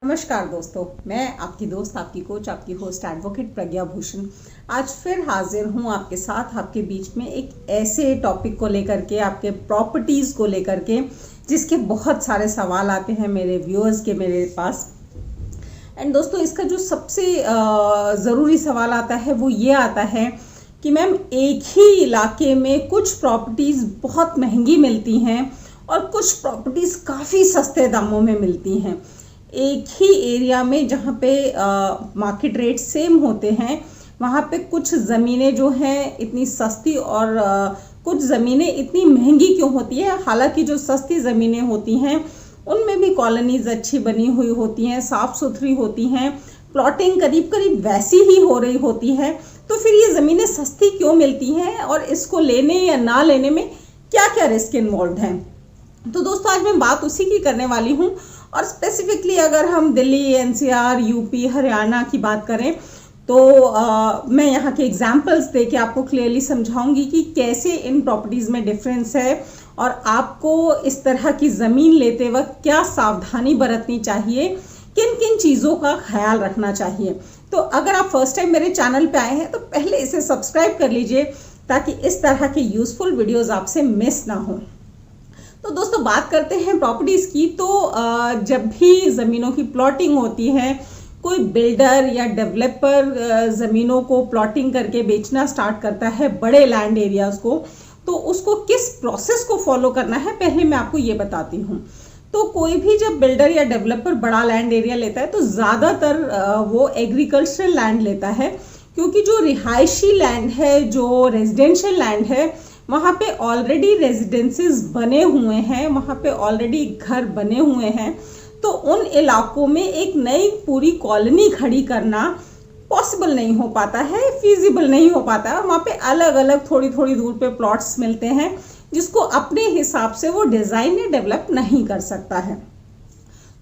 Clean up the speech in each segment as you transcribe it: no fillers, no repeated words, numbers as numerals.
नमस्कार दोस्तों, मैं आपकी दोस्त, आपकी कोच, आपकी होस्ट एडवोकेट प्रज्ञा भूषण आज फिर हाजिर हूँ आपके साथ, आपके बीच में एक ऐसे टॉपिक को लेकर के, आपके प्रॉपर्टीज़ को लेकर के, जिसके बहुत सारे सवाल आते हैं मेरे व्यूअर्स के मेरे पास। एंड दोस्तों, इसका जो सबसे ज़रूरी सवाल आता है वो ये आता है कि मैम, एक ही इलाके में कुछ प्रॉपर्टीज़ बहुत महंगी मिलती हैं और कुछ प्रॉपर्टीज़ काफ़ी सस्ते दामों में मिलती हैं। एक ही एरिया में जहाँ पे मार्केट रेट सेम होते हैं, वहाँ पे कुछ ज़मीनें जो हैं इतनी सस्ती और कुछ ज़मीनें इतनी महंगी क्यों होती है। हालांकि जो सस्ती ज़मीनें होती हैं उनमें भी कॉलोनीज अच्छी बनी हुई होती हैं, साफ़ सुथरी होती हैं, प्लॉटिंग करीब करीब वैसी ही हो रही होती है। तो फिर ये ज़मीनें सस्ती क्यों मिलती हैं और इसको लेने या ना लेने में क्या क्या रिस्क इन्वॉल्व हैं। तो दोस्तों, आज मैं बात उसी की करने वाली हूँ। और स्पेसिफिकली अगर हम दिल्ली, एनसीआर, यूपी, हरियाणा की बात करें तो मैं यहाँ के एग्जाम्पल्स दे के आपको क्लियरली समझाऊंगी कि कैसे इन प्रॉपर्टीज़ में डिफरेंस है और आपको इस तरह की ज़मीन लेते वक्त क्या सावधानी बरतनी चाहिए, किन किन चीज़ों का ख्याल रखना चाहिए। तो अगर आप फर्स्ट टाइम मेरे चैनल पे आए हैं तो पहले इसे सब्सक्राइब कर लीजिए ताकि इस तरह के यूज़फुल वीडियोज़ आपसे मिस ना हो। तो दोस्तों, बात करते हैं प्रॉपर्टीज़ की। तो जब भी ज़मीनों की प्लॉटिंग होती है, कोई बिल्डर या डेवलपर ज़मीनों को प्लॉटिंग करके बेचना स्टार्ट करता है बड़े लैंड एरियाज़ को, तो उसको किस प्रोसेस को फॉलो करना है पहले मैं आपको ये बताती हूँ। तो कोई भी जब बिल्डर या डेवलपर बड़ा लैंड एरिया लेता है तो ज़्यादातर वो एग्रीकल्चरल लैंड लेता है, क्योंकि जो रिहायशी लैंड है, जो रेजिडेंशियल लैंड है, वहाँ पे ऑलरेडी रेजिडेंसेस बने हुए हैं, वहाँ पे ऑलरेडी घर बने हुए हैं। तो उन इलाकों में एक नई पूरी कॉलोनी खड़ी करना पॉसिबल नहीं हो पाता है, फीजिबल नहीं हो पाता है। वहाँ पे अलग अलग थोड़ी थोड़ी दूर पे प्लॉट्स मिलते हैं जिसको अपने हिसाब से वो डिज़ाइन या डेवलप नहीं कर सकता है।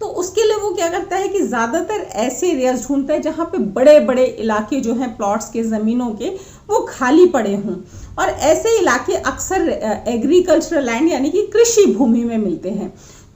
तो उसके लिए वो क्या करता है कि ज़्यादातर ऐसे एरियाज ढूंढता है जहाँ पे बड़े बड़े इलाके जो हैं प्लॉट्स के, ज़मीनों के, वो खाली पड़े हों। और ऐसे इलाके अक्सर एग्रीकल्चरल लैंड यानी कि कृषि भूमि में मिलते हैं।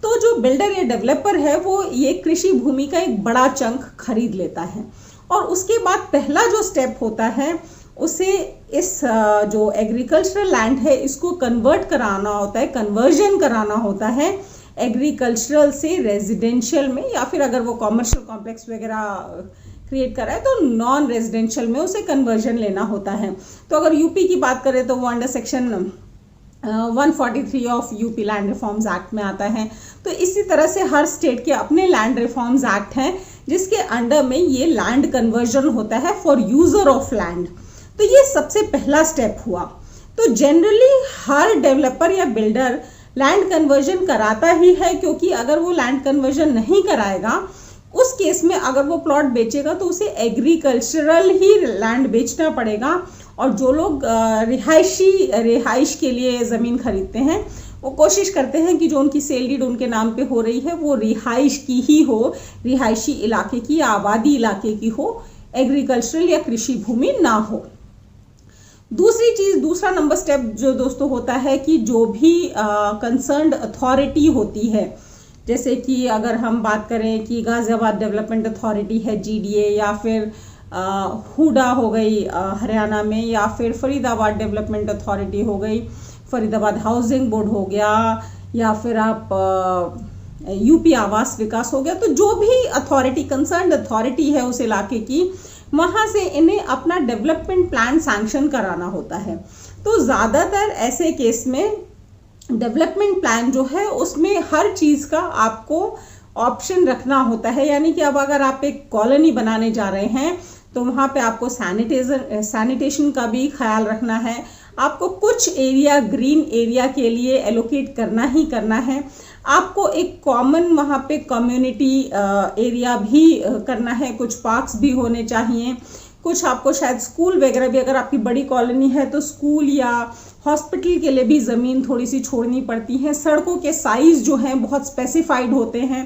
तो जो बिल्डर या डेवलपर है वो ये कृषि भूमि का एक बड़ा चंक खरीद लेता है और उसके बाद पहला जो स्टेप होता है उसे इस जो एग्रीकल्चरल लैंड है इसको कन्वर्ट कराना होता है, कन्वर्जन कराना होता है एग्रीकल्चरल से रेजिडेंशियल में, या फिर अगर वो कॉमर्शियल कॉम्प्लेक्स वगैरह क्रिएट कर रहा है तो नॉन रेजिडेंशियल में उसे कन्वर्जन लेना होता है। तो अगर यूपी की बात करें तो वो under section 143 of UP land reforms act में आता है। तो इसी तरह से हर स्टेट के अपने लैंड रिफॉर्म्स एक्ट हैं जिसके अंडर में ये लैंड कन्वर्जन होता है फॉर यूजर ऑफ लैंड। तो ये सबसे पहला स्टेप हुआ। तो जनरली हर डेवलपर या बिल्डर लैंड कन्वर्जन कराता ही है, क्योंकि अगर वो लैंड कन्वर्जन नहीं कराएगा, उस केस में अगर वो प्लॉट बेचेगा तो उसे एग्रीकल्चरल ही लैंड बेचना पड़ेगा। और जो लोग रिहाइश के लिए ज़मीन खरीदते हैं वो कोशिश करते हैं कि जो उनकी सेल डीड उनके नाम पे हो रही है वो रिहाइश की ही हो, रिहायशी इलाके की या आबादी इलाके की हो, एग्रीकल्चरल या कृषि भूमि ना हो। दूसरी चीज़, दूसरा नंबर स्टेप जो दोस्तों होता है कि जो भी कंसर्न्ड अथॉरिटी होती है, जैसे कि अगर हम बात करें कि गाज़ियाबाद डेवलपमेंट अथॉरिटी है, जीडीए, या फिर हुडा हो गई हरियाणा में, या फिर फरीदाबाद डेवलपमेंट अथॉरिटी हो गई, फरीदाबाद हाउसिंग बोर्ड हो गया, या फिर आप यूपी आवास विकास हो गया। तो जो भी अथॉरिटी, कंसर्न्ड अथॉरिटी है उस इलाके की, वहाँ से इन्हें अपना डेवलपमेंट प्लान सैंक्शन कराना होता है। तो ज़्यादातर ऐसे केस में डेवलपमेंट प्लान जो है उसमें हर चीज़ का आपको ऑप्शन रखना होता है। यानी कि अब अगर आप एक कॉलोनी बनाने जा रहे हैं तो वहाँ पे आपको सैनिटेशन का भी ख्याल रखना है, आपको कुछ एरिया ग्रीन एरिया के लिए एलोकेट करना ही करना है, आपको एक कॉमन वहाँ पे कम्युनिटी एरिया भी करना है, कुछ पार्क्स भी होने चाहिए, कुछ आपको शायद स्कूल वगैरह भी, अगर आपकी बड़ी कॉलोनी है तो स्कूल या हॉस्पिटल के लिए भी ज़मीन थोड़ी सी छोड़नी पड़ती है, सड़कों के साइज़ जो हैं बहुत स्पेसिफाइड होते हैं।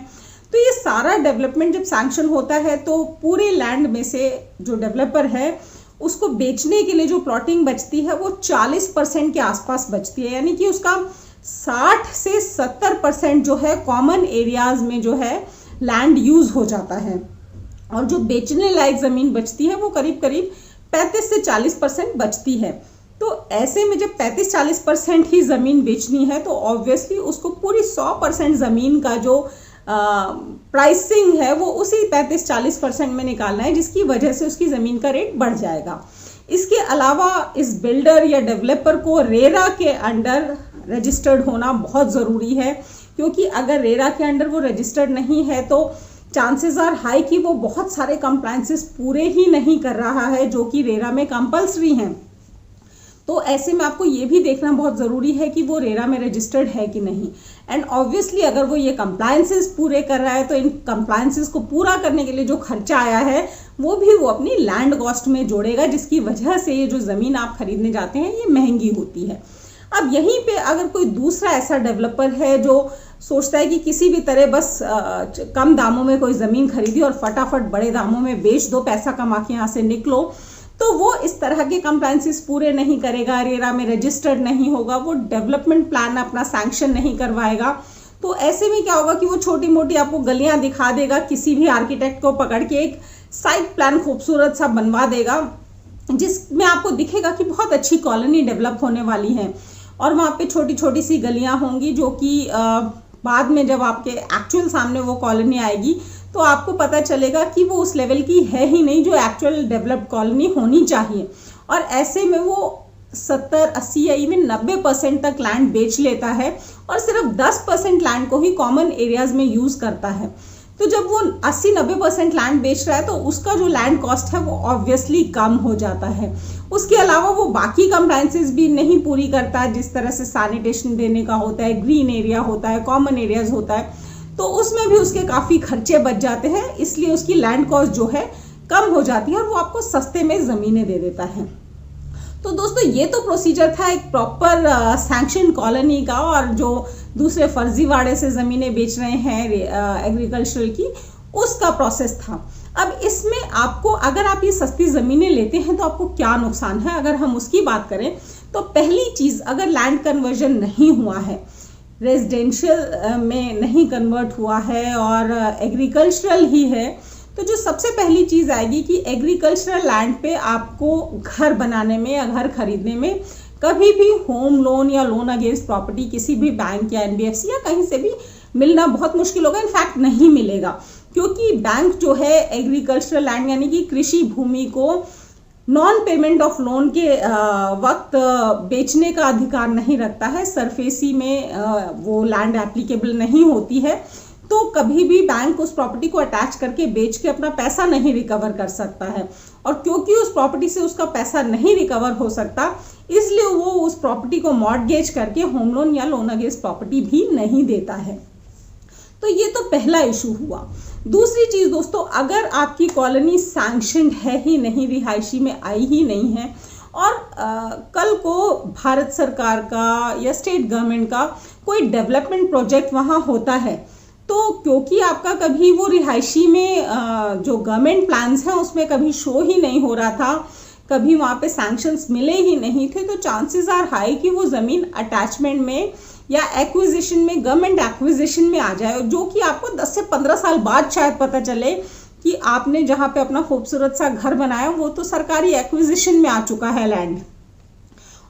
तो ये सारा डेवलपमेंट जब सैंक्शन होता है तो पूरे लैंड में से जो डेवलपर है उसको बेचने के लिए जो प्लॉटिंग बचती है वो 40% के आसपास बचती है। यानी कि उसका 60 से 70% जो है कॉमन एरियाज में जो है लैंड यूज हो जाता है, और जो बेचने लायक ज़मीन बचती है वो करीब करीब 35 से 40% बचती है। तो ऐसे में जब 35-40% ही ज़मीन बेचनी है तो ऑब्वियसली उसको पूरी 100% ज़मीन का जो प्राइसिंग है वो उसी 35-40% में निकालना है, जिसकी वजह से उसकी ज़मीन का रेट बढ़ जाएगा। इसके अलावा इस बिल्डर या डेवलपर को रेरा के अंडर रजिस्टर्ड होना बहुत ज़रूरी है, क्योंकि अगर रेरा के अंडर वो रजिस्टर्ड नहीं है तो चांसेस आर हाई कि वो बहुत सारे कंप्लायंसेस पूरे ही नहीं कर रहा है जो कि रेरा में कंपल्सरी हैं। तो ऐसे में आपको ये भी देखना बहुत ज़रूरी है कि वो रेरा में रजिस्टर्ड है कि नहीं। एंड ऑब्वियसली अगर वो ये कंप्लायंसेस पूरे कर रहा है तो इन कंप्लायंसेस को पूरा करने के लिए जो खर्चा आया है वो भी वो अपनी लैंड कॉस्ट में जोड़ेगा, जिसकी वजह से ये जो ज़मीन आप खरीदने जाते हैं ये महंगी होती है। अब यहीं पे अगर कोई दूसरा ऐसा डेवलपर है जो सोचता है कि किसी भी तरह बस कम दामों में कोई ज़मीन खरीदी और फटाफट बड़े दामों में बेच दो, पैसा कमा के यहाँ से निकलो, तो वो इस तरह के कंप्लायंसेस पूरे नहीं करेगा, रेरा में रजिस्टर्ड नहीं होगा, वो डेवलपमेंट प्लान अपना सैंक्शन नहीं करवाएगा। तो ऐसे में क्या होगा कि वो छोटी मोटी आपको गलियां दिखा देगा, किसी भी आर्किटेक्ट को पकड़ के एक साइट प्लान खूबसूरत सा बनवा देगा जिसमें आपको दिखेगा कि बहुत अच्छी कॉलोनी डेवलप होने वाली है, और वहाँ पे छोटी छोटी सी गलियां होंगी जो कि बाद में जब आपके एक्चुअल सामने वो कॉलोनी आएगी तो आपको पता चलेगा कि वो उस लेवल की है ही नहीं जो एक्चुअल डेवलप्ड कॉलोनी होनी चाहिए। और ऐसे में वो 70-80 या इवन 90% तक लैंड बेच लेता है और सिर्फ 10% लैंड को ही कॉमन एरियाज में यूज़ करता है। तो जब वो 80-90% लैंड बेच रहा है तो उसका जो लैंड कॉस्ट है वो ऑब्वियसली कम हो जाता है। उसके अलावा वो बाकी कंप्लायंसेस भी नहीं पूरी करता, जिस तरह से सैनिटेशन देने का होता है, ग्रीन एरिया होता है, कॉमन एरियाज होता है, तो उसमें भी उसके काफ़ी खर्चे बच जाते हैं, इसलिए उसकी लैंड कॉस्ट जो है कम हो जाती है और वो आपको सस्ते में ज़मीनें दे देता है। तो दोस्तों ये तो प्रोसीजर था एक प्रॉपर सैंक्शन कॉलोनी का, और जो दूसरे फर्जीवाड़े से ज़मीनें बेच रहे हैं एग्रीकल्चरल की, उसका प्रोसेस था। अब इसमें आपको, अगर आप ये सस्ती ज़मीनें लेते हैं तो आपको क्या नुकसान है, अगर हम उसकी बात करें तो पहली चीज़, अगर लैंड कन्वर्जन नहीं हुआ है, रेजिडेंशियल में नहीं कन्वर्ट हुआ है और एग्रीकल्चरल ही है, तो जो सबसे पहली चीज़ आएगी कि एग्रीकल्चरल लैंड पे आपको घर बनाने में या घर खरीदने में कभी भी होम लोन या लोन अगेंस्ट प्रॉपर्टी किसी भी बैंक या एनबीएफसी या कहीं से भी मिलना बहुत मुश्किल होगा, इनफैक्ट नहीं मिलेगा, क्योंकि बैंक जो है एग्रीकल्चरल लैंड यानी कि कृषि भूमि को नॉन पेमेंट ऑफ लोन के वक्त बेचने का अधिकार नहीं रखता है। सरफेसी में वो लैंड एप्लीकेबल नहीं होती है, तो कभी भी बैंक उस प्रॉपर्टी को अटैच करके बेच के अपना पैसा नहीं रिकवर कर सकता है, और क्योंकि उस प्रॉपर्टी से उसका पैसा नहीं रिकवर हो सकता, इसलिए वो उस प्रॉपर्टी को मॉर्टगेज करके होम लोन या लोन अगेंस्ट प्रॉपर्टी भी नहीं देता है। तो ये तो पहला इशू हुआ। दूसरी चीज़ दोस्तों, अगर आपकी कॉलोनी सैंक्शनड है ही नहीं, रिहायशी में आई ही नहीं है, और कल को भारत सरकार का या स्टेट गवर्नमेंट का कोई डेवलपमेंट प्रोजेक्ट वहाँ होता है, तो क्योंकि आपका कभी वो रिहायशी में जो गवर्नमेंट प्लान्स हैं उसमें कभी शो ही नहीं हो रहा था, कभी वहाँ पे सैंक्शंस मिले ही नहीं थे, तो चांसेस आर हाई कि वो ज़मीन अटैचमेंट में या एक्विजिशन में, गवर्नमेंट एक्विजिशन में आ जाए, जो कि आपको 10 से 15 साल बाद शायद पता चले कि आपने जहाँ पे अपना खूबसूरत सा घर बनाया वो तो सरकारी एक्विजिशन में आ चुका है लैंड।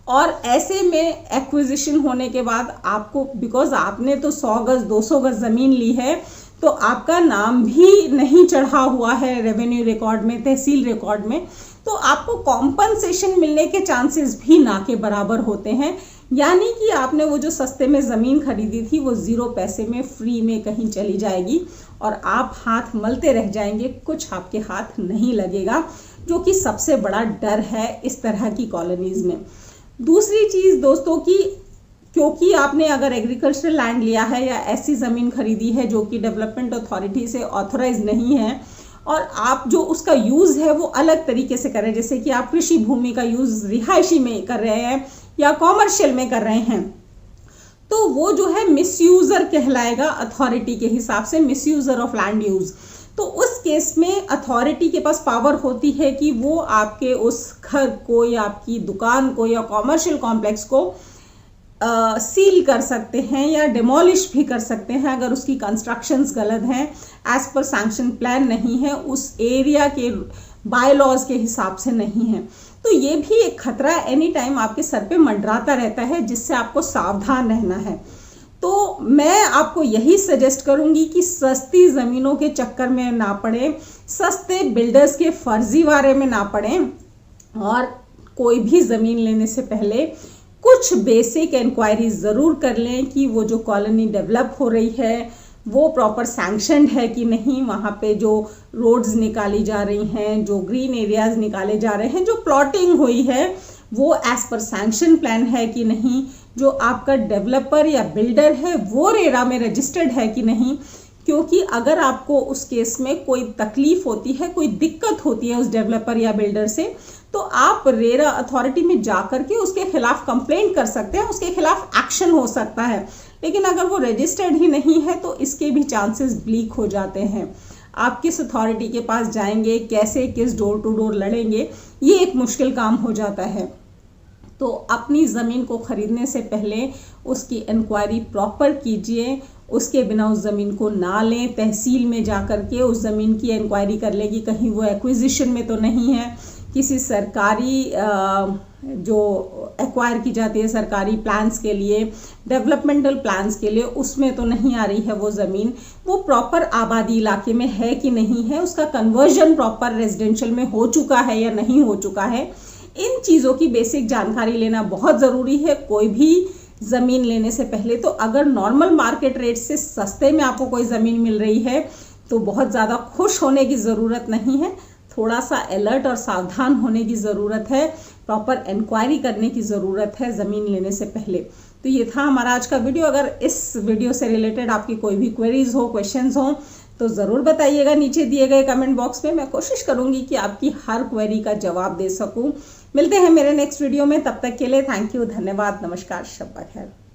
और ऐसे में एक्विजिशन होने के बाद आपको, बिकॉज आपने तो 100 गज 200 गज ज़मीन ली है, तो आपका नाम भी नहीं चढ़ा हुआ है रेवेन्यू रिकॉर्ड में, तहसील रिकॉर्ड में, तो आपको कॉम्पनसेशन मिलने के चांसेस भी ना के बराबर होते हैं। यानी कि आपने वो जो सस्ते में ज़मीन खरीदी थी वो 0 पैसे में फ्री में कहीं चली जाएगी और आप हाथ मलते रह जाएंगे, कुछ आपके हाथ नहीं लगेगा, जो कि सबसे बड़ा डर है इस तरह की कॉलोनीज़ में। दूसरी चीज़ दोस्तों की, क्योंकि आपने अगर एग्रीकल्चरल लैंड लिया है या ऐसी ज़मीन खरीदी है जो कि डेवलपमेंट अथॉरिटी से ऑथराइज नहीं है, और आप जो उसका यूज़ है वो अलग तरीके से कर रहे हैं, जैसे कि आप कृषि भूमि का यूज़ रिहायशी में कर रहे हैं या कॉमर्शियल में कर रहे हैं, तो वो जो है मिसयूज़र कहलाएगा अथॉरिटी के हिसाब से, मिसयूज़र ऑफ लैंड यूज़। तो उस केस में अथॉरिटी के पास पावर होती है कि वो आपके उस घर को या आपकी दुकान को या कॉमर्शियल कॉम्प्लेक्स को सील कर सकते हैं या डिमोलिश भी कर सकते हैं अगर उसकी कंस्ट्रक्शंस गलत हैं, एज पर सैंक्शन प्लान नहीं है, उस एरिया के बायलॉज के हिसाब से नहीं है। तो ये भी एक खतरा एनी टाइम आपके सर पे मंडराता रहता है, जिससे आपको सावधान रहना है। तो मैं आपको यही सजेस्ट करूंगी कि सस्ती ज़मीनों के चक्कर में ना पड़े, सस्ते बिल्डर्स के फर्जीवाड़े में ना पड़े, और कोई भी ज़मीन लेने से पहले कुछ बेसिक इंक्वायरी ज़रूर कर लें कि वो जो कॉलोनी डेवलप हो रही है वो प्रॉपर सैंक्शनड है कि नहीं, वहाँ पे जो रोड्स निकाली जा रही हैं, जो ग्रीन एरियाज निकाले जा रहे हैं, जो प्लॉटिंग हुई है वो एज पर सैंक्शन प्लान है कि नहीं, जो आपका डेवलपर या बिल्डर है वो रेरा में रजिस्टर्ड है कि नहीं। क्योंकि अगर आपको उस केस में कोई तकलीफ होती है, कोई दिक्कत होती है उस डेवलपर या बिल्डर से, तो आप रेरा अथॉरिटी में जाकर के उसके खिलाफ कंप्लेंट कर सकते हैं, उसके खिलाफ एक्शन हो सकता है। लेकिन अगर वो रजिस्टर्ड ही नहीं है तो इसके भी चांसेस ब्लीक हो जाते हैं। आप किस अथॉरिटी के पास जाएंगे, कैसे किस डोर टू डोर लड़ेंगे, ये एक मुश्किल काम हो जाता है। तो अपनी ज़मीन को ख़रीदने से पहले उसकी इंक्वायरी प्रॉपर कीजिए, उसके बिना उस ज़मीन को ना लें। तहसील में जा कर के उस ज़मीन की इंक्वायरी कर लें कि कहीं वो एक्विजिशन में तो नहीं है, किसी सरकारी जो एक्वायर की जाती है सरकारी प्लान्स के लिए, डेवलपमेंटल प्लान्स के लिए, उसमें तो नहीं आ रही है वो ज़मीन, वो प्रॉपर आबादी इलाके में है कि नहीं है, उसका कन्वर्जन प्रॉपर रेजिडेंशियल में हो चुका है या नहीं हो चुका है। इन चीज़ों की बेसिक जानकारी लेना बहुत ज़रूरी है कोई भी ज़मीन लेने से पहले। तो अगर नॉर्मल मार्केट रेट से सस्ते में आपको कोई ज़मीन मिल रही है तो बहुत ज़्यादा खुश होने की ज़रूरत नहीं है, थोड़ा सा अलर्ट और सावधान होने की ज़रूरत है, प्रॉपर इंक्वायरी करने की ज़रूरत है ज़मीन लेने से पहले। तो ये था हमारा आज का वीडियो। अगर इस वीडियो से रिलेटेड आपकी कोई भी क्वेरीज हो, क्वेश्चंस हो, तो ज़रूर बताइएगा नीचे दिए गए कमेंट बॉक्स में। मैं कोशिश करूंगी कि आपकी हर क्वेरी का जवाब दे सकूं। मिलते हैं मेरे नेक्स्ट वीडियो में, तब तक के लिए थैंक यू, धन्यवाद, नमस्कार, शब्बा खैर।